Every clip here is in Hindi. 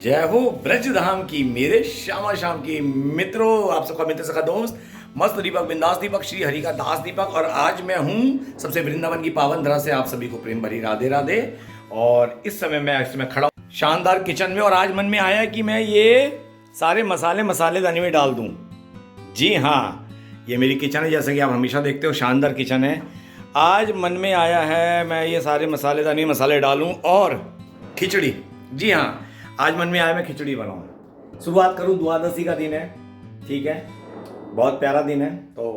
जय हो ब्रज धाम की मेरे श्यामा शाम की मित्रों, आप सबका मित्र सखा दोस्त मस्त दीपक बिंदास दीपक श्री हरि का दास दीपक। और आज मैं हूँ सबसे वृंदावन की पावन धरा से आप सभी को प्रेम भरी राधे राधे। और इस समय मैं खड़ा हूँ शानदार किचन में और आज मन में आया कि मैं ये सारे मसालेदानी में डाल दूँ। जी हाँ, ये मेरी किचन है, जैसे कि आप हमेशा देखते हो शानदार किचन है। आज मन में आया है मैं ये सारे मसालेदानी मसाले डालूं और खिचड़ी। जी हाँ, आज मन में आया मैं खिचड़ी बनाऊं। शुरुआत करूं, द्वादशी का दिन है, ठीक है, बहुत प्यारा दिन है। तो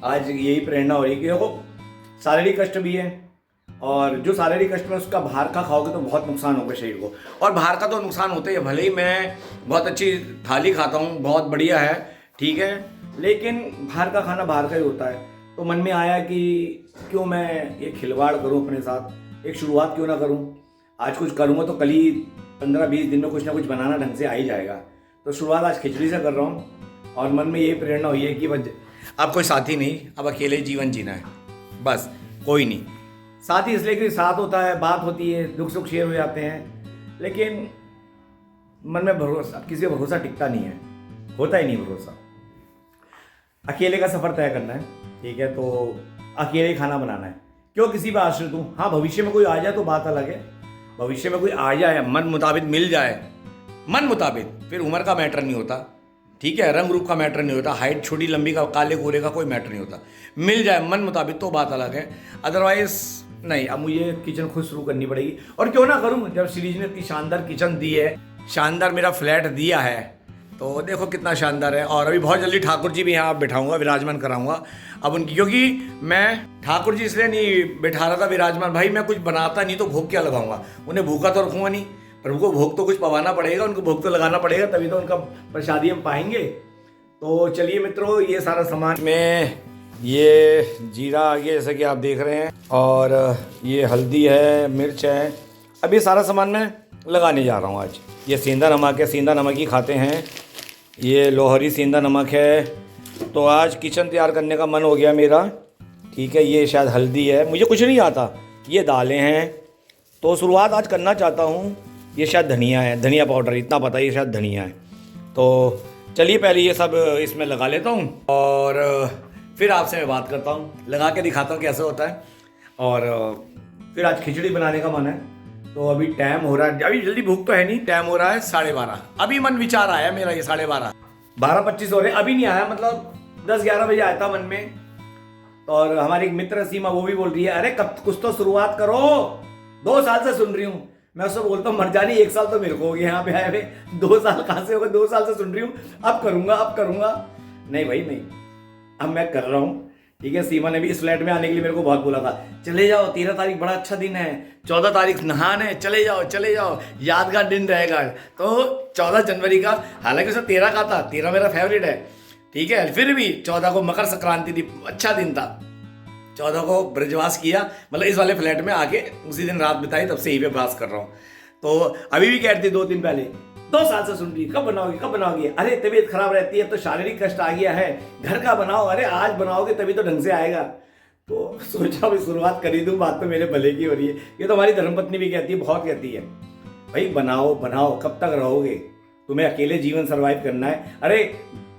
आज यही प्रेरणा हो रही है कि देखो शारीरिक कष्ट भी है और जो शारीरिक कष्ट में उसका बाहर का खाओगे तो बहुत नुकसान होगा शरीर को। और बाहर का तो नुकसान होता ही है, भले ही मैं बहुत अच्छी थाली खाता हूँ, बहुत बढ़िया है, ठीक है, लेकिन बाहर का खाना बाहर का ही होता है। तो मन में आया कि क्यों मैं ये खिलवाड़ करूं अपने साथ, एक शुरुआत क्यों ना करूं। आज कुछ करूंगा तो कल ही 15-20 दिन में कुछ ना कुछ बनाना ढंग से आ ही जाएगा। तो शुरुआत आज खिचड़ी से कर रहा हूं और मन में यही प्रेरणा हुई है कि अब कोई साथी नहीं, अब अकेले जीवन जीना है, बस कोई नहीं। साथी इसलिए कि साथ होता है, बात होती है, दुख सुख शेयर हो जाते हैं, लेकिन मन में भरोसा, किसी का भरोसा टिकता नहीं है, होता ही नहीं भरोसा। अकेले का सफ़र तय करना है, ठीक है, तो अकेले खाना बनाना है, क्यों किसी पर आश्रित हूँ। हाँ, भविष्य में कोई आ जाए तो बात अलग है, भविष्य में कोई आ जाए, मन मुताबिक मिल जाए, मन मुताबिक, फिर उम्र का मैटर नहीं होता, ठीक है, रंग रूप का मैटर नहीं होता, हाइट छोटी लंबी का, काले गोरे का कोई मैटर नहीं होता, मिल जाए मन मुताबिक तो बात अलग है, अदरवाइज नहीं। अब मुझे किचन खुद शुरू करनी पड़ेगी और क्यों ना करूँ, जब सीरीज ने इतनी शानदार किचन दी है, शानदार मेरा फ्लैट दिया है, तो देखो कितना शानदार है। और अभी बहुत जल्दी ठाकुर जी भी यहाँ बिठाऊंगा, विराजमान कराऊंगा अब उनकी, क्योंकि मैं ठाकुर जी इसलिए नहीं बिठा रहा था विराजमान, भाई मैं कुछ बनाता नहीं तो भोग क्या लगाऊंगा, उन्हें भूखा तो रखूंगा नहीं, प्रभु को भोग तो कुछ पवाना पड़ेगा, उनको भोग तो लगाना पड़ेगा, तभी तो उनका प्रसादी हम पाएंगे। तो चलिए मित्रों, ये सारा सामान में, ये जीरा आ गया जैसे कि आप देख रहे हैं, और ये हल्दी है, मिर्च है, अब ये सारा सामान मैं लगाने जा रहा हूँ आज। ये सेंधा नमक है, सेंधा नमक ही खाते हैं, ये लोहरी सेंधा नमक है। तो आज किचन तैयार करने का मन हो गया मेरा, ठीक है। ये शायद हल्दी है, मुझे कुछ नहीं आता, ये दालें हैं, तो शुरुआत आज करना चाहता हूँ। ये शायद धनिया है, धनिया पाउडर, इतना पता है, ये शायद धनिया है। तो चलिए पहले ये सब इसमें लगा लेता हूँ और फिर आपसे मैं बात करता हूँ, लगा के दिखाता हूँ कैसे होता है। और फिर आज खिचड़ी बनाने का मन है, तो अभी टाइम हो रहा है, अभी जल्दी भूख तो है नहीं, टाइम हो रहा है 12:30। अभी मन विचार आया मेरा, ये 12:30, 12:25 हो रहे, अभी नहीं आया, मतलब 10-11 बजे आया था मन में। और हमारी एक मित्र सीमा, वो भी बोल रही है, अरे कब कुछ तो शुरुआत करो, 2 साल से सुन रही हूँ। मैं उससे बोलता हूँ, मर जानी, 1 साल तो मेरे को हो गया यहाँ पे आए हुए, 2 साल कहाँ से हो गए, 2 साल से सुन रही हूँ, अब करूँगा। नहीं भाई नहीं, अब मैं कर रहा हूँ, ठीक है। सीमा ने भी इस फ्लैट में आने के लिए मेरे को बहुत बोला था, चले जाओ, 13 तारीख बड़ा अच्छा दिन है, 14 तारीख नहान है, चले जाओ, यादगार दिन रहेगा। तो 14 जनवरी का, हालांकि उसमें 13 का था, 13 मेरा फेवरेट है, ठीक है, फिर भी 14 को मकर संक्रांति थी, अच्छा दिन था, 14 को ब्रजवास किया, मतलब इस वाले फ्लैट में आके उसी दिन रात बिताई, तब से यही पे वास कर रहा हूँ। तो अभी भी कह रही थी 2 दिन पहले, 2 साल से सुन रही, कब बनाओगे, अरे तबीयत खराब रहती है, तो शारीरिक कष्ट आ गया है, घर का बनाओ, अरे आज बनाओगे तभी तो ढंग से आएगा। तो सोचा भी शुरुआत कर ही दूं, बात तो मेरे भले की हो रही है। ये तो हमारी धर्मपत्नी भी कहती है, बहुत कहती है, भाई बनाओ, कब तक रहोगे, तुम्हें अकेले जीवन सर्वाइव करना है। अरे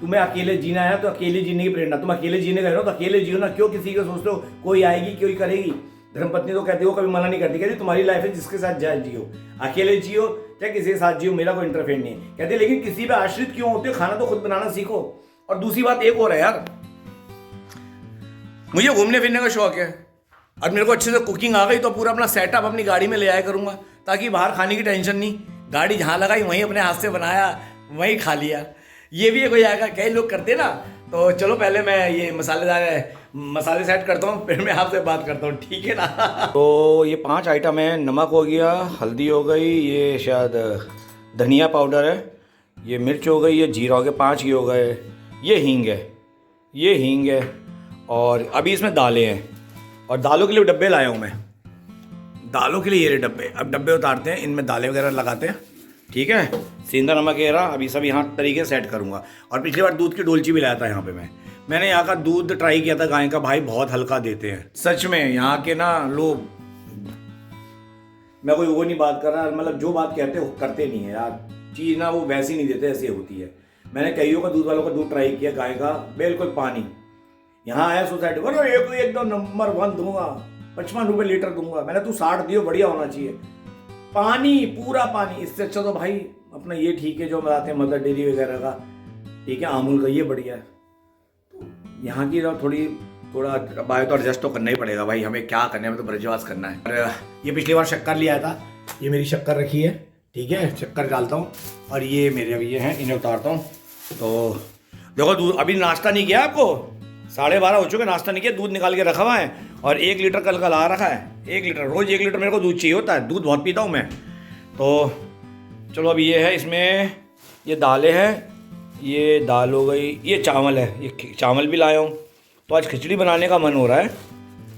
तुम्हें अकेले जीना है तो अकेले जीने की प्रेरणा, तुम अकेले जीने का हो तो अकेले जियो ना, क्यों किसी को सोचते हो कोई आएगी कोई करेगी। धर्मपत्नी तो कहती है, वो कभी मना नहीं करती, कहती तुम्हारी लाइफ है, जिसके साथ जाए जियो, अकेले जियो चाहे किसी के साथ जियो, मेरा कोई इंटरफेयर नहीं है। कहते लेकिन किसी पे आश्रित क्यों होते हो, खाना तो खुद बनाना सीखो। और दूसरी बात एक और है यार, मुझे घूमने फिरने का शौक है और मेरे को अच्छे से कुकिंग आ गई तो पूरा अपना सेटअप अपनी गाड़ी में ले आया करूंगा, ताकि बाहर खाने की टेंशन नहीं, गाड़ी जहाँ लगाई वहीं अपने हाथ से बनाया, वहीं खा लिया। ये भी एक हो जाएगा, कई लोग करते ना। तो चलो पहले मैं ये मसाले सेट करता हूँ, फिर मैं आपसे बात करता हूँ, ठीक है ना। तो ये 5 आइटम है, नमक हो गया, हल्दी हो गई, ये शायद धनिया पाउडर है, ये मिर्च हो गई, ये जीरा हो गया, 5 ये हो गए, ये हींग है, और अभी इसमें दालें हैं, और दालों के लिए डब्बे लाया हूँ मैं, दालों के लिए ये डब्बे, अब डब्बे उतारते हैं, इनमें दालें वगैरह लगाते हैं, ठीक है। सेंधा नमक ये रहा, अभी सब यहाँ तरीके से सेट करूँगा। और पिछली बार दूध की डोलची भी लाया था यहाँ पे मैंने यहाँ का दूध ट्राई किया था गाय का, भाई बहुत हल्का देते हैं सच में यहाँ के ना लोग। मैं कोई वो नहीं बात कर रहा, मतलब जो बात कहते हो करते नहीं है यार, चीज़ ना वो वैसी नहीं देते, ऐसी होती है। मैंने कईयों का दूध वालों का दूध ट्राई किया, गाय का बिल्कुल पानी। यहाँ आया सोसाइटी को, एकदम नंबर 1 दूंगा, 55 रुपये लीटर दूंगा। मैंने तू 60 दियो, बढ़िया होना चाहिए। पानी, पूरा पानी। इससे अच्छा तो भाई अपना ये ठीक है जो बनाते हैं मदर डेयरी वगैरह का, ठीक है, अमूल का, ये बढ़िया है। तो यहाँ की थोड़ा बायो तो एडजस्ट तो करना ही पड़ेगा भाई, हमें क्या करना है, हमें तो ब्रजवास करना है। और ये पिछली बार शक्कर लिया था, ये मेरी शक्कर रखी है, ठीक है, शक्कर डालता हूँ। और ये मेरे अभी ये हैं, इन्हें उतारता हूँ। तो देखो दूध अभी नाश्ता नहीं किया, आपको 12:30 हो चुके, नाश्ता नहीं किया, दूध निकाल के रखा हुआ है। और 1 लीटर कल का ला रखा है, 1 लीटर, रोज़ 1 लीटर मेरे को दूध चाहिए होता है, दूध बहुत पीता हूँ मैं। तो चलो अब ये है, इसमें ये दालें हैं, ये दाल हो गई, ये चावल है, ये चावल भी लाया हूँ। तो आज खिचड़ी बनाने का मन हो रहा है,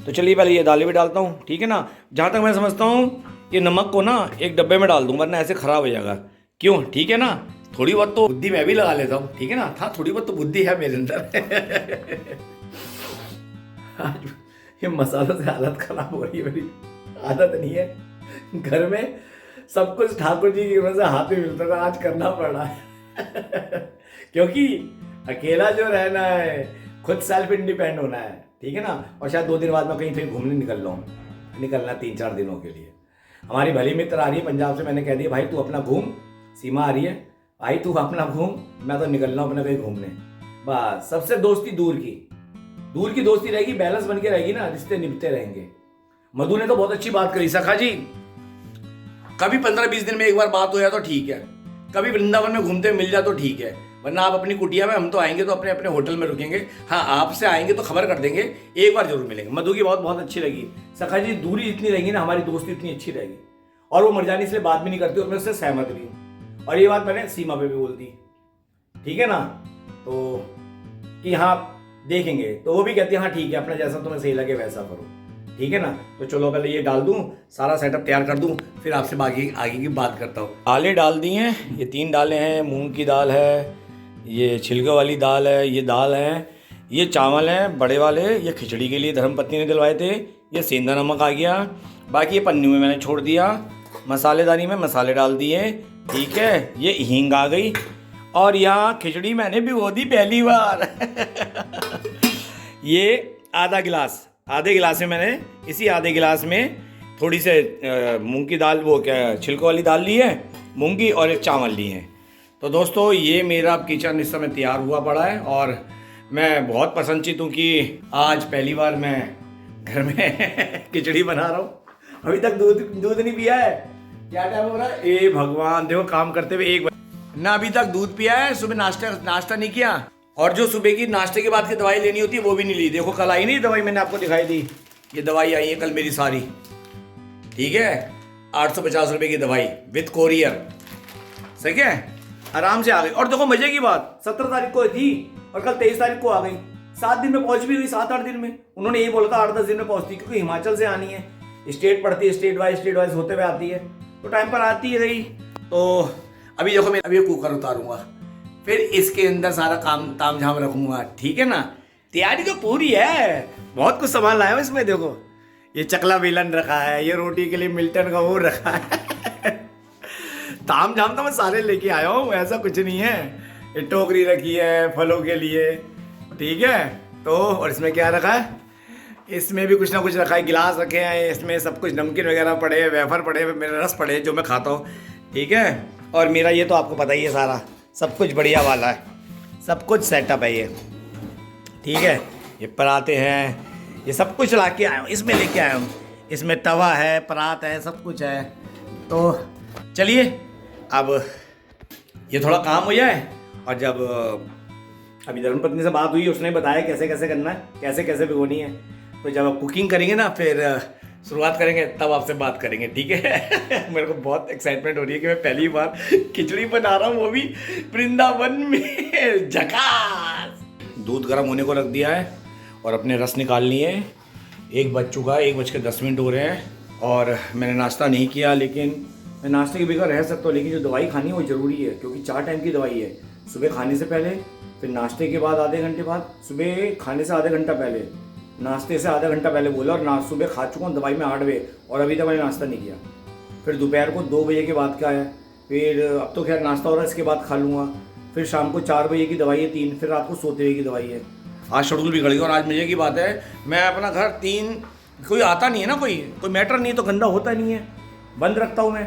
तो चलिए पहले ये दालें भी डालता हूँ, ठीक है ना। जहाँ तक मैं समझता हूँ ये नमक को ना एक डब्बे में डाल दूँ, वरना ऐसे ख़राब हो जाएगा। क्यों, ठीक है ना, थोड़ी बहुत तो बुद्धि मैं भी लगा लेता हूँ, ठीक है ना। हाँ, थोड़ी बहुत तो बुद्धि है मेरे अंदर। आज ये मसालों से हालत ख़राब हो रही है मेरी, आदत नहीं है। घर में सब कुछ ठाकुर जी की वजह से हाथ में मिलता था, आज करना पड़ रहा है। क्योंकि अकेला जो रहना है, खुद सेल्फ इंडिपेंडेंट होना है, ठीक है ना। और शायद 2 दिन बाद मैं कहीं फिर घूमने निकलना 3-4 दिनों के लिए। हमारी भली मित्र आ रही है पंजाब से, मैंने कह दिया भाई तू अपना घूम, सीमा आ रही है भाई तू अपना घूम, मैं तो निकल रहा हूँ अपना कहीं घूमने। बस सबसे दोस्ती दूर की दोस्ती रहेगी, बैलेंस बन के रहेगी ना, रिश्ते निभते रहेंगे। मधु ने तो बहुत अच्छी बात करी, सखा जी कभी 15-20 दिन में एक बार बात हो जाए तो ठीक है, कभी वृंदावन में घूमते मिल जाए तो ठीक है, वरना आप अपनी कुटिया में, हम तो आएंगे तो अपने अपने होटल में रुकेंगे। हाँ, आपसे आएंगे तो खबर कर देंगे, एक बार जरूर मिलेंगे। मधु की बहुत अच्छी लगी, सखा जी दूरी जितनी रहेगी ना, हमारी दोस्ती इतनी अच्छी रहेगी। और वो मरजानी इसलिए बात भी नहीं करती और मैं उससे सहमत भी हूँ। और ये बात मैंने सीमा पे भी बोल दी, ठीक है ना। तो कि हाँ देखेंगे, तो वो भी कहती है हाँ ठीक है, अपना जैसा तुम्हें सही लगे वैसा करो, ठीक है ना। तो चलो पहले ये डाल दूँ, सारा सेटअप तैयार कर दूँ, फिर आपसे आगे की बात करता हूँ। दालें डाल दी हैं, ये 3 दालें हैं, मूंग की दाल है, ये छिलके वाली दाल है, ये दाल है, ये चावल हैं बड़े वाले, ये खिचड़ी के लिए धर्मपत्नी ने दिलवाए थे, ये सेंधा नमक आ गया, बाकी ये पन्नी में मैंने छोड़ दिया, मसालेदानी में मसाले डाल दिए, ठीक है। ये हींग आ गई, और यहाँ खिचड़ी मैंने भिगो दी पहली बार। ये आधे गिलास में मैंने, इसी आधे गिलास में थोड़ी से मूंग की दाल, वो क्या छिलकों वाली दाल ली है मूंग की, और एक चावल लिए हैं। तो दोस्तों ये मेरा किचन इस समय तैयार हुआ पड़ा है, और मैं बहुत प्रसन्नचित हूँ कि आज पहली बार मैं घर में खिचड़ी बना रहा हूँ। अभी तक दूध नहीं पिया है, क्या टाइम हो रहा है, ए भगवान, देखो काम करते हुए 1 बजे ना, अभी तक दूध पिया है, सुबह नाश्ता नहीं किया, और जो सुबह की नाश्ते के बाद की दवाई लेनी होती है वो भी नहीं ली। देखो कल आई नहीं दवाई, मैंने आपको दिखाई दी, ये दवाई आई है कल मेरी सारी, ठीक है, 850 रुपये की दवाई विद कोरियर, सही है, आराम से आ गई। और देखो मजे की बात, 17 तारीख को थी और कल 23 तारीख को आ गई, 7 दिन में पहुंच भी गई, 7-8 दिन में। उन्होंने ये बोला था 8-10 दिन में पहुंचती, क्योंकि हिमाचल से आनी है, स्टेट पड़ती है, स्टेट वाइज होते हुए आती है, तो टाइम पर आती रही। तो अभी देखो मैं अभी कुकर उतारूंगा, फिर इसके अंदर सारा काम ताम झाम रखूंगा, ठीक है ना। तैयारी तो पूरी है, बहुत कुछ सामान लाया हूँ इसमें। देखो ये चकला बेलन रखा है, ये रोटी के लिए मिल्टन का वो रखा है। ताम झाम तो मैं सारे लेके आया हूँ, ऐसा कुछ नहीं है। ये टोकरी रखी है फलों के लिए, ठीक है। तो और इसमें क्या रखा है, इसमें भी कुछ ना कुछ रखा है, गिलास रखे हैं, इसमें सब कुछ नमकीन वगैरह पड़े हैं, वेफर पड़े हैं, मेरे रस पड़े हैं जो मैं खाता हूँ, ठीक है। और मेरा ये तो आपको पता ही है, सारा सब कुछ बढ़िया वाला है, सब कुछ सेटअप है ये, ठीक है। ये पराते हैं, ये सब कुछ ला के आया हूँ, इसमें लेके आया हूँ, इसमें तवा है, परात है, सब कुछ है। तो चलिए अब ये थोड़ा काम हो जाए, और जब अभी धर्मपत्नी से बात हुई, उसने बताया कैसे कैसे करना है, कैसे कैसे भिगोनी है। तो जब आप कुकिंग करेंगे ना, फिर शुरुआत करेंगे, तब आपसे बात करेंगे, ठीक है। मेरे को बहुत एक्साइटमेंट हो रही है कि मैं पहली बार खिचड़ी बना रहा हूँ, वो भी वृंदावन में, झकास। दूध गर्म होने को रख दिया है और अपने रस निकाल लिए। 1 बज चुका है, 1:10 हो रहे हैं, और मैंने नाश्ता नहीं किया, लेकिन मैं नाश्ते के बगैर रह सकता हूँ, लेकिन जो दवाई खानी है वो ज़रूरी है, क्योंकि 4 टाइम की दवाई है। सुबह खाने से पहले, फिर नाश्ते के बाद आधे घंटे बाद, सुबह खाने से आधा घंटा पहले, नाश्ते से आधा घंटा पहले बोला, और सुबह खा चुका हूँ दवाई में 8 बजे, और अभी तक मैंने नाश्ता नहीं किया। फिर दोपहर को 2 बजे के बाद क्या है, फिर अब तो खैर नाश्ता हो रहा है, इसके बाद खा लूँगा। फिर शाम को 4 बजे की दवाई है 3, फिर रात को सोते हुए की दवाई है। आज शेड्यूल बिगड़ गया। और आज मजे की बात है, मैं अपना घर 3, कोई आता नहीं है ना, कोई मैटर नहीं तो गंदा होता नहीं है, बंद रखता हूँ मैं।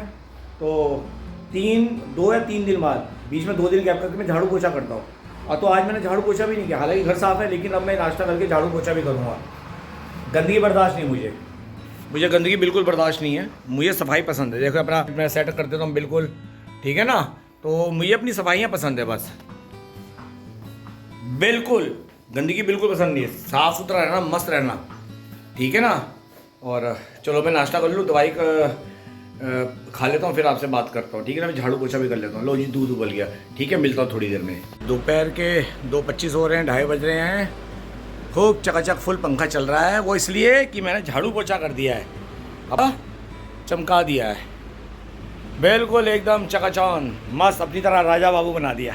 तो 2 या 3 दिन बाद, बीच में 2 दिन गैप करके मैं झाड़ू पोछा करता हूँ। और तो आज मैंने झाड़ू पोछा भी नहीं किया, हालांकि घर साफ़ है, लेकिन अब मैं नाश्ता करके झाड़ू पोछा भी करूँगा। गंदगी बर्दाश्त नहीं मुझे गंदगी बिल्कुल बर्दाश्त नहीं है। मुझे सफाई पसंद है। देखो अपना मैं सेट कर देता हूँ बिल्कुल, ठीक है ना। तो मुझे अपनी सफाइयाँ पसंद है, बस बिल्कुल गंदगी बिल्कुल पसंद नहीं है। साफ़ सुथरा रहना, मस्त रहना, ठीक है ना। और चलो मैं नाश्ता कर लूँ, दवाई खा लेता हूँ, फिर आपसे बात करता हूँ, ठीक है ना। मैं झाड़ू पोछा भी कर लेता हूँ। लो जी, दूध उबल गया, ठीक है, मिलता हूँ थोड़ी देर में। दोपहर के 2:25 हो रहे हैं, 2:30 बज रहे हैं। खूब चकाचक फुल पंखा चल रहा है, वो इसलिए कि मैंने झाड़ू पोछा कर दिया है, अब चमका दिया है, बिल्कुल एकदम चकाचौन मस्त, अपनी तरह राजा बाबू बना दिया।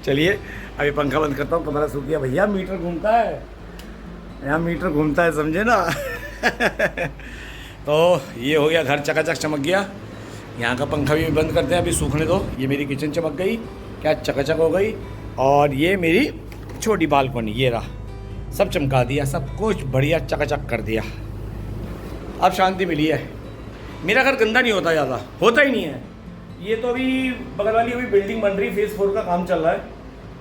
चलिए अभी पंखा बंद करता हूँ। 15 सूख गया भैया, मीटर घूमता है यहाँ, मीटर घूमता है, समझे ना। तो ये हो गया, घर चकाचक चमक गया। यहाँ का पंखा भी बंद करते हैं, अभी सूखने दो। ये मेरी किचन चमक गई, क्या चकाचक हो गई। और ये मेरी छोटी बालकनी, ये रहा, सब चमका दिया, सब कुछ बढ़िया चकाचक कर दिया। अब शांति मिली है। मेरा घर गंदा नहीं होता, ज़्यादा होता ही नहीं है। ये तो अभी बगल वाली अभी बिल्डिंग बन रही, फेज़ 4 का काम चल रहा है,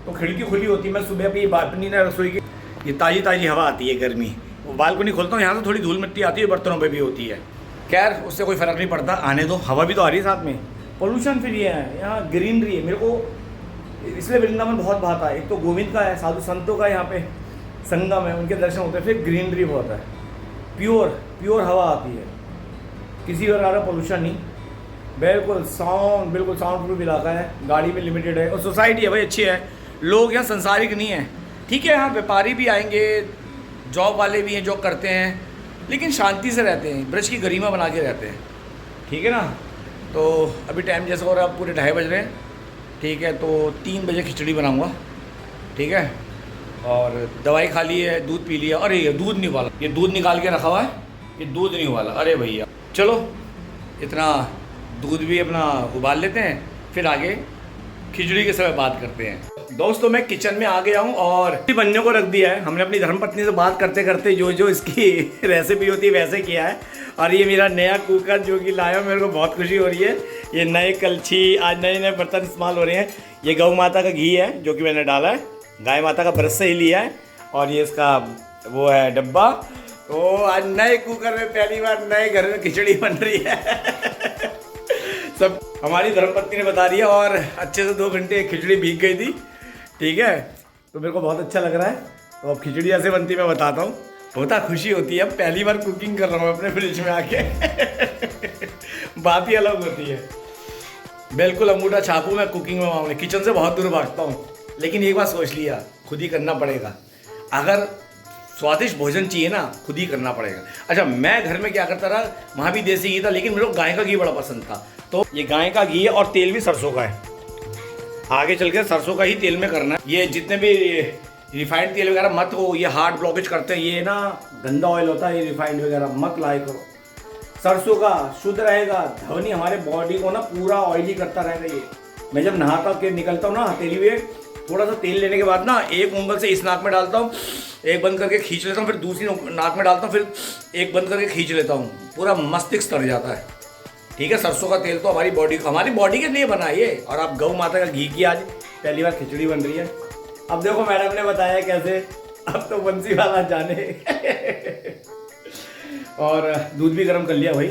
तो खिड़की खुली होती है। मैं सुबह अपनी बालकनी में रसोई की ये ताज़ी हवा आती है, गर्मी, वो बालकनी खोलता हूँ, यहाँ से थोड़ी धूल मिट्टी आती है, बर्तनों पे भी होती है। खैर उससे कोई फ़र्क नहीं पड़ता, आने दो, हवा भी तो आ रही है साथ में। पोल्यूशन फ्री है यहाँ, ग्रीनरी है। मेरे को इसलिए वृंदावन बहुत भाता है। एक तो गोविंद का है, साधु संतों का यहाँ पे संगम है, उनके दर्शन होते हैं, फिर ग्रीनरी बहुत है, प्योर हवा आती है, किसी प्रकार का पोल्यूशन नहीं, बिल्कुल साउंड प्रूफ इलाका है, गाड़ी में लिमिटेड है। और सोसाइटी है भाई, अच्छी है, लोग यहाँ संसारिक नहीं है, ठीक है। यहाँ व्यापारी भी आएंगे, जॉब वाले भी हैं जो करते हैं, लेकिन शांति से रहते हैं, ब्रज की गरिमा बना के रहते हैं, ठीक है ना। तो अभी टाइम जैसे हो रहा है, पूरे 2:30 बज रहे हैं, ठीक है। तो 3 बजे खिचड़ी बनाऊँगा, ठीक है। और दवाई खा ली है, दूध पी लिया। अरे ये दूध नहीं उबाला, ये दूध निकाल के रखा हुआ है, ये दूध नहीं उबाला। अरे भैया चलो इतना दूध भी अपना उबाल लेते हैं, फिर आगे खिचड़ी के समय बात करते हैं। दोस्तों मैं किचन में आ गया हूँ और बनने को रख दिया है। हमने अपनी धर्मपत्नी से बात करते करते जो इसकी रेसिपी होती है वैसे किया है। और ये मेरा नया कुकर जो कि लाया, मेरे को बहुत खुशी हो रही है। ये नए कलछी, आज नए बर्तन इस्तेमाल हो रहे हैं। ये गौ माता का घी है जो कि मैंने डाला है, गाय माता का ब्रश से ही लिया है। और ये इसका वो है डब्बा। तो आज नए कुकर में पहली बार नए घर में खिचड़ी बन रही है। सब हमारी धर्मपत्नी ने बता दिया, और अच्छे से 2 घंटे खिचड़ी भीग गई थी, ठीक है। तो मेरे को बहुत अच्छा लग रहा है। तो अब खिचड़ी ऐसे बनती मैं बताता हूँ, होता खुशी होती है। अब पहली बार कुकिंग कर रहा हूँ अपने फ्रिज में आके। बात ही अलग होती है, बिल्कुल अंगूठा छापू मैं कुकिंग में मामले। किचन से बहुत दूर भागता हूँ, लेकिन एक बार सोच लिया, खुद ही करना पड़ेगा। अगर स्वादिष्ट भोजन चाहिए ना, खुद ही करना पड़ेगा। अच्छा मैं घर में क्या करता रहा, वहाँ भी देसी घी था, लेकिन मेरे को गाय का घी बड़ा पसंद था। तो ये गाय का घी है, और तेल भी सरसों का है। आगे चल के सरसों का ही तेल में करना है। ये जितने भी रिफाइंड तेल वगैरह मत हो, ये हार्ट ब्लॉकेज करते हैं, ये ना गंदा ऑयल होता है, ये रिफाइंड वगैरह मत लाया करो। सरसों का शुद्ध रहेगा, ध्वनि हमारे बॉडी को ना पूरा ऑयली करता रहेगा। ये मैं जब नहाता के निकलता हूँ ना हथेली में, थोड़ा सा तेल लेने के बाद ना एक उंगल से इस नाक में डालता हूँ, एक बंद करके खींच लेता हूँ, फिर दूसरी नाक में डालता हूँ, फिर एक बंद करके खींच लेता हूँ, पूरा मस्तिष्क तर जाता है, ठीक है। सरसों का तेल तो हमारी बॉडी के लिए बना है ये। और आप गौ माता का घी की आज पहली बार खिचड़ी बन रही है। अब देखो मैडम ने बताया कैसे, अब तो बंसी वाला जाने। और दूध भी गर्म कर लिया भाई।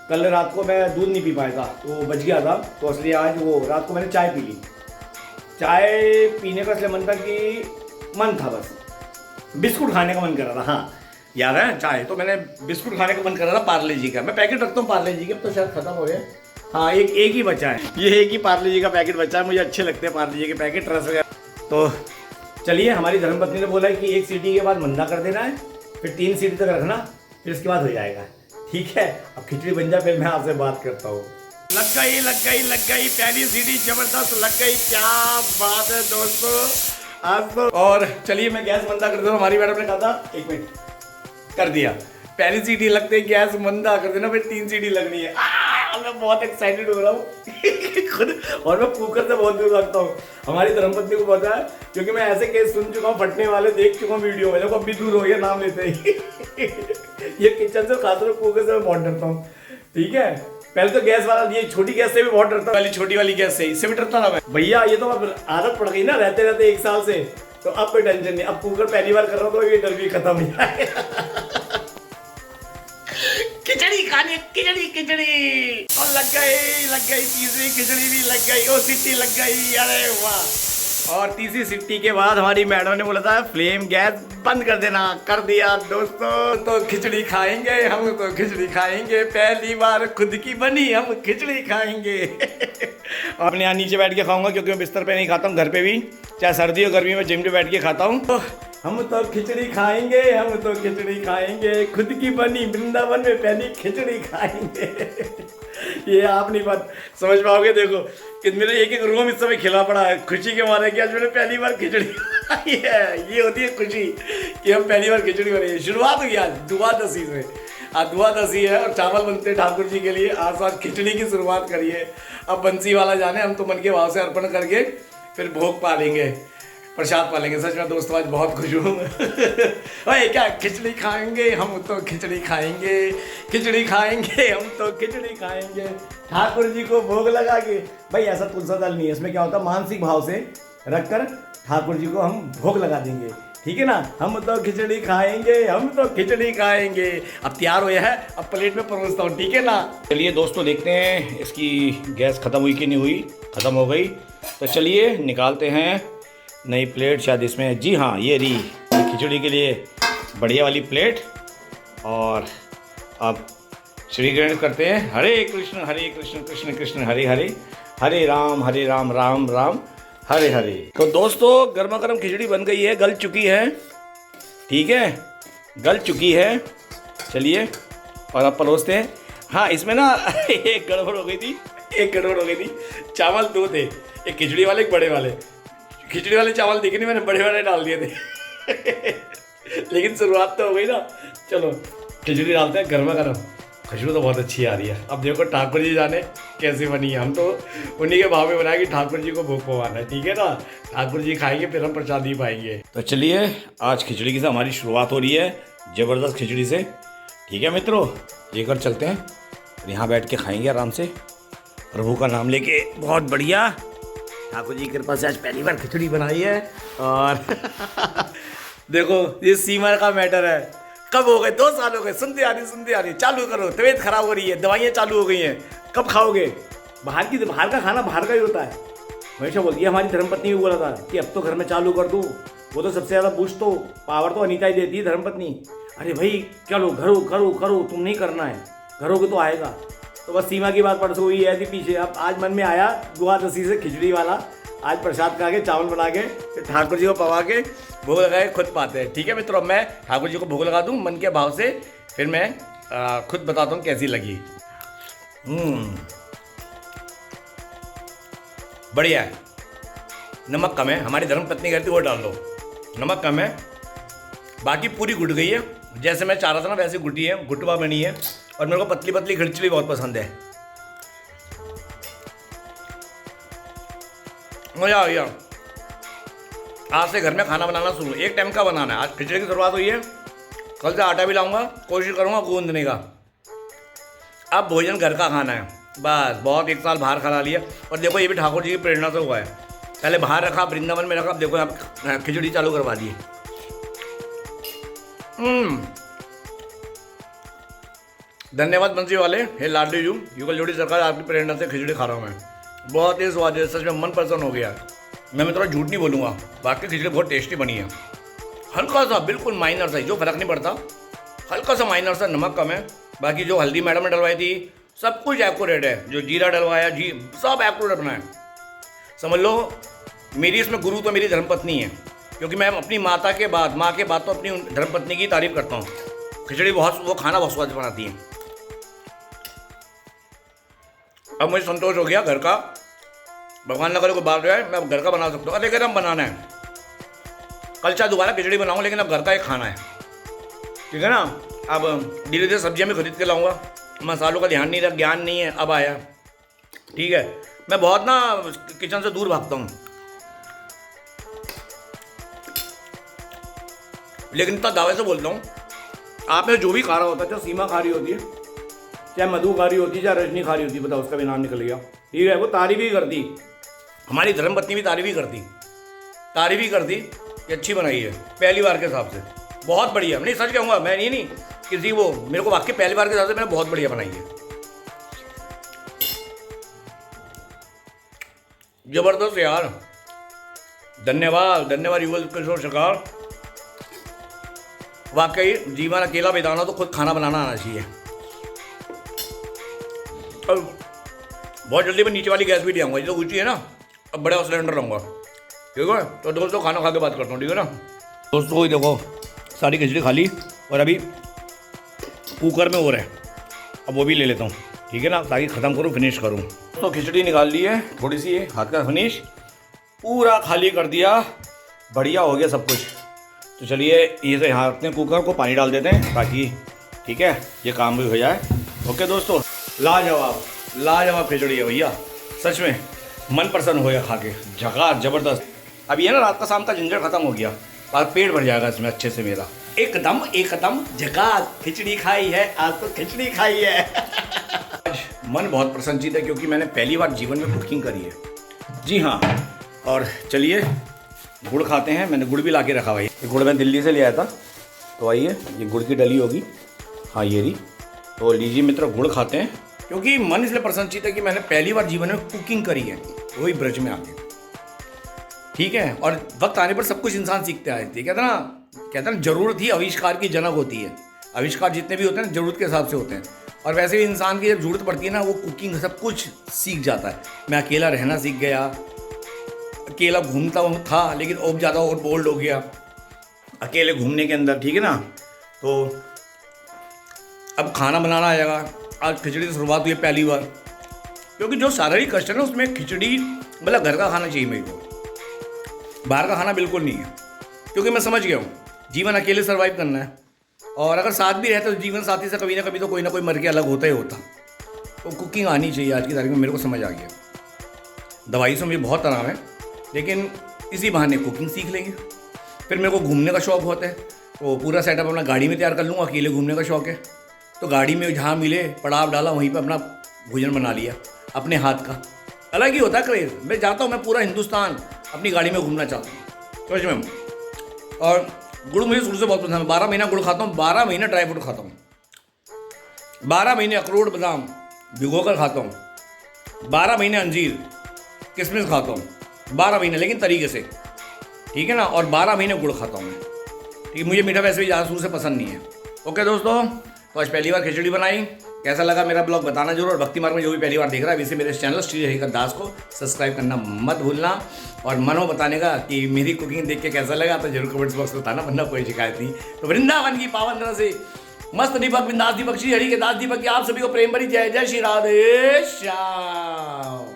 कल रात को मैं दूध नहीं पी पाया था, तो बच गया था, तो इसलिए आज वो रात को मैंने चाय पी ली। चाय पीने का इसलिए मन था कि मन था, बस बिस्कुट खाने का मन कर रहा था। हाँ याद है, चाय तो मैंने बिस्कुट खाने का मन कर रहा था पार्ले जी का। मैं पैकेट रखता हूँ पार्ले जी के, अब तो शायद खत्म हो गए। हाँ एक ही बचा है, ये एक ही पार्ले जी का पैकेट बचा है। मुझे अच्छे लगते हैं पार्ले जी के पैकेट, रस वगैरह। तो चलिए, हमारी धर्मपत्नी ने बोला है कि 1 सीटी के बाद मंदा कर देना है, फिर 3 सीटी तक रखना, फिर इसके बाद हो जाएगा, ठीक है। अब खिचड़ी बन जाए, फिर मैं आपसे बात करता हूँ। लग गई पहली सीटी जबरदस्त लग गई। क्या बात है दोस्तों, आज तो। और चलिए मैं गैस मंदा कर देता हूँ। हमारी मैडम ने कहा था 1 मिनट कर दिया, पहली सीटी लगते ही गैस मंदा कर देना, फिर 3 सीटी लगनी है। मैं बहुत एक्साइटेड हो रहा हूँ खुद, और मैं कुकर से बहुत दूर रखता हूँ। हमारी धर्मपत्नी को पता है, क्योंकि मैं ऐसे केस सुन चुका हूँ, फटने वाले देख चुका हूँ वीडियो में। देखो अब भी दूर हो गया नाम लेते ही ये किचन से खासकर कुकर से मैं बहुत डरता हूँ। ठीक है, पहले तो गैस वाला, ये छोटी गैस से भी बहुत डरता, पहले छोटी वाली गैस से, इससे भी डरता था मैं। भैया ये तो अब आदत पड़ गई ना, रहते रहते 1 साल से, तो अब कोई टेंशन नहीं। अब कुकर पहली बार कर रहा हूँ तो ये डर भी खत्म हो जाएगा। खिचड़ी खाने, खिचड़ी और लग गई तीसरी खिचड़ी भी लग गई, ओ सीटी लग गई, अरे वाह। और तीसरी सीटी के बाद हमारी मैडम ने बोला था फ्लेम गैस बंद कर देना, कर दिया दोस्तों। तो खिचड़ी खाएंगे हम, तो खिचड़ी खाएंगे, पहली बार खुद की बनी हम खिचड़ी खाएंगे। अपने यहाँ नीचे बैठ के खाऊंगा, क्योंकि मैं बिस्तर पे नहीं खाता हूँ, घर पे भी चाहे सर्दी हो गर्मी में जिम पे बैठ के खाता हूँ। तो हम तो खिचड़ी खाएंगे, हम तो खिचड़ी खाएंगे, खुद की बनी वृंदावन में पहली खिचड़ी खाएंगे। ये आप नहीं बात समझ पाओगे। देखो कि मेरे एक रूम इस समय खिला पड़ा है खुशी के मारे कि आज मैंने पहली बार खिचड़ी खाई है। ये होती है खुशी कि हम पहली बार खिचड़ी बनी। शुरुआत हुई आज दुआदशी से, आज दुआदशी है और चावल बनते हैं ठाकुर जी के लिए। आज खिचड़ी की शुरुआत करिए। अब बंसी वाला जाने, हम तो मन के भाव से अर्पण करके फिर भोग पालेंगे, प्रसाद पालेंगे। सच में दोस्तों आज बहुत खुश हूँ। भाई क्या खिचड़ी खाएंगे हम, तो खिचड़ी खाएंगे, खिचड़ी खाएंगे हम, तो खिचड़ी खाएंगे, ठाकुर जी को भोग लगा के। भाई ऐसा तुलसा दल नहीं है, इसमें क्या होता है, मानसिक भाव से रखकर ठाकुर जी को हम भोग लगा देंगे। ठीक है ना, हम तो खिचड़ी खाएंगे, हम तो खिचड़ी खाएंगे। अब तैयार हो है, अब प्लेट में परोसता हूँ। ठीक है ना, चलिए दोस्तों देखते हैं इसकी गैस खत्म हुई कि नहीं हुई। खत्म हो गई तो चलिए निकालते हैं नई प्लेट। शायद इसमें, जी हाँ ये रही खिचड़ी के लिए बढ़िया वाली प्लेट। और अब श्री गणेश करते हैं। हरे कृष्ण कृष्ण कृष्ण हरे हरे, हरे राम राम राम हरे हरे। तो दोस्तों गर्मा गर्म खिचड़ी बन गई है, गल चुकी है। ठीक है, गल चुकी है। चलिए और अब परोसते हैं। हाँ इसमें ना एक गड़बड़ हो गई थी, चावल 2 थे, एक खिचड़ी वाले एक बड़े वाले। खिचड़ी वाले चावल देखे नहीं मैंने, बड़े वाले डाल दिए थे। लेकिन शुरुआत तो हो गई ना। चलो खिचड़ी डालते हैं गर्मा गर्म। खुशबू तो बहुत अच्छी आ रही है। अब देखो ठाकुर जी जाने कैसे बनी है, हम तो उन्हीं के भाव में बनाया कि ठाकुर जी को भोग पवाना है। ठीक है ना, ठाकुर जी खाएंगे फिर हम प्रसाद ही पाएंगे। तो चलिए आज खिचड़ी की से हमारी शुरुआत हो रही है, ज़बरदस्त खिचड़ी से। ठीक है मित्रों, लेकर चलते हैं, यहाँ बैठ के खाएंगे आराम से, प्रभु का नाम लेके। बहुत बढ़िया, ठाकुर जी की कृपा से आज पहली बार खिचड़ी बनाई है। और देखो ये सीमा का मैटर है, कब हो गए 2 साल हो गए, सुनते आ रही, चालू करो, तबीयत खराब हो रही है, दवाइयाँ चालू हो गई हैं, कब खाओगे। बाहर का खाना बाहर का ही होता है। हमेशा बोलती है हमारी धर्मपत्नी भी बोला था कि अब तो घर में चालू कर दो। वो तो सबसे ज़्यादा बूस्ट तो पावर तो अनीता ही देती है धर्मपत्नी। अरे भाई चलो करो, तुम नहीं करना है, करोगे तो आएगा। तो बस सीमा की बात परसों हुई है थी पीछे। अब आज मन में आया दुआदशी से खिचड़ी वाला, आज प्रसाद खा के चावल बना के फिर ठाकुर जी को पवा के भोग लगा के खुद पाते हैं। ठीक है मित्रों, अब मैं ठाकुर जी को भोग लगा दूँ मन के भाव से, फिर मैं खुद बताता हूँ कैसी लगी। बढ़िया है। नमक कम है, हमारी धर्मपत्नी कहती वो डाल दो, नमक कम है। बाकी पूरी घुट गई है, जैसे मैं चाह रहा था ना वैसे घुटी है, घुटवा बनी है। और मेरे को पतली पतली खिचड़ी बहुत पसंद है। मजा आ गया। आज से घर में खाना बनाना शुरू, एक टाइम का बनाना है। आज खिचड़ी की शुरुआत हुई है, कल से आटा भी लाऊंगा, कोशिश करूंगा गूंदने का। अब भोजन घर का खाना है बस। बहुत 1 साल बाहर खा लिया। और देखो ये भी ठाकुर जी की प्रेरणा से हुआ है। पहले बाहर रखा, वृंदावन में रखा, अब देखो यहाँ खिचड़ी चालू करवा दी। धन्यवाद बंसी वाले, हे लाडली जू, युगल जोड़ी सरकार, आपकी प्रेरणा से खिचड़ी खा रहा हूँ मैं। बहुत ही स्वादिष्ट, सच में मन प्रसन्न हो गया। मैं थोड़ा झूठ नहीं बोलूँगा, बाकी खिचड़ी बहुत टेस्टी बनी है। हल्का सा, बिल्कुल माइनर सा, जो फर्क नहीं पड़ता, हल्का सा माइनर सा नमक कम है। बाकी जो हल्दी मैडम ने डलवाई थी सब कुछ एक्यूरेट है। जो जीरा डलवाया जी सब एक्यूरेट बना है। समझ लो मेरी इसमें गुरु तो मेरी धर्मपत्नी है, क्योंकि मैं अपनी माँ के बाद तो अपनी धर्मपत्नी की तारीफ करता हूँ। खिचड़ी वो खाना बहुत स्वादिष्ट बनाती है। अब मुझे संतोष हो गया घर का, भगवान न करे कोई बात है, मैं अब घर का बना सकता हूँ। अरे एकदम बनाना है, कल चाहे दोबारा खिचड़ी बनाऊँ, लेकिन अब घर का एक खाना है। ठीक है ना। अब धीरे धीरे सब्जियाँ भी खरीद के लाऊंगा, मसालों का ध्यान नहीं रहा, ज्ञान नहीं है, अब आया। ठीक है, मैं बहुत ना किचन से दूर भागता हूँ, लेकिन इतना दावे से बोलता हूँ, आपने जो भी खा रहा होता है, चाहे सीमा खा रही होती है, चाहे मधु खा रही होती है, चाहे रजनी खा रही होती है, बताओ उसका भी नाम निकल गया। ठीक है, वो तारीफ ही करती, हमारी धर्मपत्नी भी तारीफ ही करती कि अच्छी बनाई है पहली बार के हिसाब से, बहुत बढ़िया। नहीं सच कहूँगा मैं, नहीं किसी वो, मेरे को वाकई पहली बार के हिसाब से मैंने बहुत बढ़िया बनाई है, जबरदस्त यार। धन्यवाद युगल किशोर सरकार। वाकई जीवन अकेला बिताना तो खुद खाना बनाना आना चाहिए। और बहुत जल्दी मैं नीचे वाली गैस भी ले आऊँगा, जो ऊँची है ना, अब बड़ा सिलेंडर लाऊंगा। ठीक है, तो दोस्तों खाना खा के बात करता हूँ, ठीक है ना दोस्तों। देखो सारी खिचड़ी खा ली और अभी कुकर में हो रहा है, अब वो भी ले लेता हूँ, ठीक है ना, ताकि ख़त्म करूँ, फिनिश करूँ। तो खिचड़ी निकाल ली है, थोड़ी सी हाथ का फिनिश, पूरा खाली कर दिया, बढ़िया हो गया सब कुछ। तो चलिए ये से यहाँ रखते हैं, कुकर को पानी डाल देते हैं ताकि, ठीक है, ये काम भी हो जाए। ओके दोस्तों, लाजवाब खिचड़ी है भैया, सच में मन प्रसन्न हो गया खा के, झकास जबरदस्त। अब ये ना रात का शाम का झंझट खत्म हो गया, आज पेट भर जाएगा इसमें अच्छे से मेरा। एकदम झकास खिचड़ी खाई है, आज तो खिचड़ी खाई है। आज मन बहुत प्रसन्नचित है क्योंकि मैंने पहली बार जीवन में कुकिंग करी है, जी हाँ। और चलिए गुड़ खाते हैं, मैंने गुड़ भी ला के रखा भाई, ये गुड़ मैं दिल्ली से ले आया था। तो आइए, ये गुड़ की डली होगी, हाँ ये रही। तो लीजिए मित्र, गुड़ खाते हैं, क्योंकि मन इसलिए प्रसन्नचित है कि मैंने पहली बार जीवन में कुकिंग करी है, वही ब्रज में आके। ठीक है, और वक्त आने पर सब कुछ इंसान सीखता है। ठीक है ना, कहते हैं जरूरत ही आविष्कार की जनक होती है। आविष्कार जितने भी होते हैं जरूरत के हिसाब से होते हैं, और वैसे भी इंसान की जब जरूरत पड़ती है ना, वो कुकिंग सब कुछ सीख जाता है। मैं अकेला रहना सीख गया, अकेला घूमता हूँ था, लेकिन अब ज़्यादा और बोल्ड हो गया अकेले घूमने के अंदर, ठीक है ना। तो अब खाना बनाना आएगा, आज खिचड़ी से शुरुआत हुई है पहली बार, क्योंकि जो शारीरिक कष्ट है ना उसमें खिचड़ी मतलब घर का खाना चाहिए मेरे को, बाहर का खाना बिल्कुल नहीं है। क्योंकि मैं समझ गया हूँ जीवन अकेले सर्वाइव करना है, और अगर साथ भी रहते तो जीवन साथी से कभी ना कभी तो कोई ना कोई मर के अलग होता ही होता। तो कुकिंग आनी चाहिए आज की तारीख में, मेरे को समझ आ गया। दवाई से मुझे बहुत आराम है, लेकिन इसी बहाने कुकिंग सीख लेंगे। फिर मेरे को घूमने का शौक़ होता है, तो पूरा सेटअप अपना गाड़ी में तैयार कर लूँगा, अकेले घूमने का शौक़ है तो गाड़ी में जहाँ मिले पड़ाव डाला, वहीं पर अपना भोजन बना लिया अपने हाथ का। अलग ही होता है क्रेज। मैं चाहता हूँ मैं पूरा हिंदुस्तान अपनी गाड़ी में घूमना चाहता हूँ, समझ में। और गुड़ मुझे शुरू से बहुत पसंद है, 12 महीना गुड़ खाता हूँ, 12 महीने ड्राई फ्रूट खाता हूँ, 12 महीने अखरोट बादाम भिगो कर खाता हूँ, 12 महीने अंजीर किशमिश खाता हूँ, 12 महीने लेकिन तरीके से, ठीक है ना। और 12 महीने गुड़ खाता हूँ मैं, ठीक है। मुझे मीठा वैसे भी ज़्यादा शुरू से पसंद नहीं है। ओके दोस्तों, तो आज पहली बार खिचड़ी बनाई, कैसा लगा मेरा ब्लॉग बताना जरूर। और भक्ति मार्ग में जो भी पहली बार देख रहा है वैसे मेरे चैनल श्री हरिका दास को सब्सक्राइब करना मत भूलना, और मनो बताने का कि मेरी कुकिंग देख के कैसा लगा तो जरूर कमेंट्स बॉक्स में बताना, वरना कोई शिकायत नहीं। तो वृंदावन की पावन तरह से मस्त दीपक बिंदास दीपक श्री हरि के दास दीपक की आप सभी को प्रेम भरी जय जय श्री राधे श्याम।